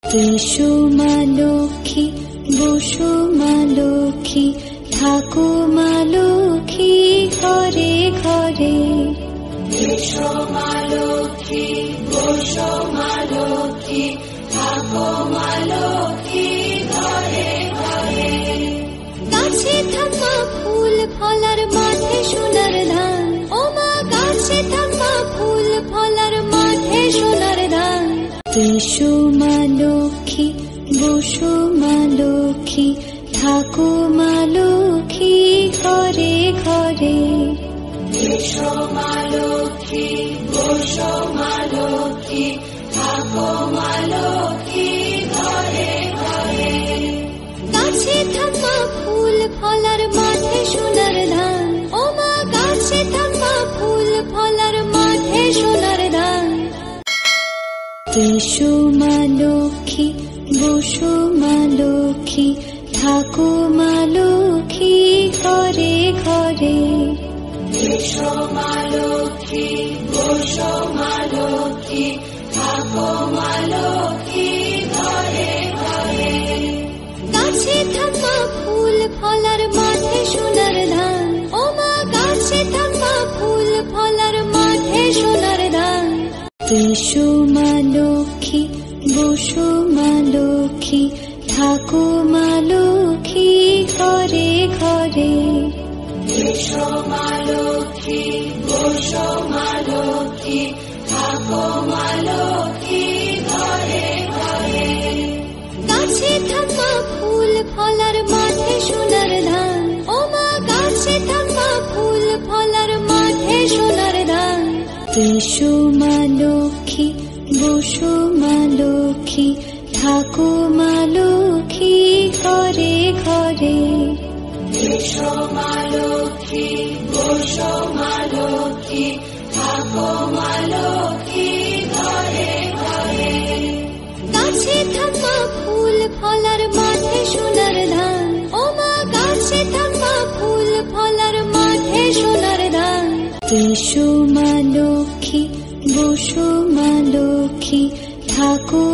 এসো মা লক্ষ্মী, বসো মা লক্ষ্মী, থাকো মা লক্ষ্মী ঘরে ঘরে। এসো মা লক্ষ্মী, বসো মা লক্ষ্মী, থাকো মা লক্ষ্মী ঘরে ঘরে। গাছে থাকা ফুল ফলার মাঠে সোনার ধান, ও মা গাছে থাকা ফুল ফলার মাঠে সোনার ধান। এসো মা লক্ষ্মী, বসো মা লক্ষ্মী, থাকো মা লক্ষ্মী ঘরে ঘরে। এসো মা লক্ষ্মী, বসো মা লক্ষ্মী, থাকো মা লক্ষ্মী ঘরে ঘরে। গাছে থাকা ফুল ফলার মাঠে সোনার ধান, ও মা গাছে থাকা ফুল ফলার মাঠে সোনার ধান। এসো মা লক্ষ্মী, বসো মা লক্ষ্মী, থাকো মা লক্ষ্মী ঘরে ঘরে। এসো মা লক্ষ্মী, বসো মা লক্ষ্মী, থাকো মা লক্ষ্মী ঘরে ঘরে। গাছে থাকা ফুল ফলার মাঠে সোনার ধান, ও মা গাছে থাকা ফুল ফলার মাঠে সোনার ধান। এসো মা লক্ষ্মী, বসো মা লক্ষ্মী, থাকো মা লক্ষ্মী ঘরে ঘরে। এসো মা লক্ষ্মী, বসো মা লক্ষ্মী, থাকো মা লক্ষ্মী ঘরে ঘরে। গাছে থাকা ফুল ফলার মাঠে সোনার ধান, ও মা গাছে থাকা ফুল ফলার মাঠে সোনার ধান। এসো মা লক্ষ্মী, বসো মা লক্ষ্মী, থাকো মা লক্ষ্মী ঘরে ঘরে। এসো মা লক্ষ্মী, বসো মা লক্ষ্মী, থাকো মা লক্ষ্মী ঘরে ঘরে। গাছে থাকা ফুল ফলার মাঠে সোনার ধান, ও মা গাছে থাকা ফুল ফলার মাঠে সোনার ধান। এসো মা লক্ষ্মী, বসো মা লক্ষ্মী, থাকো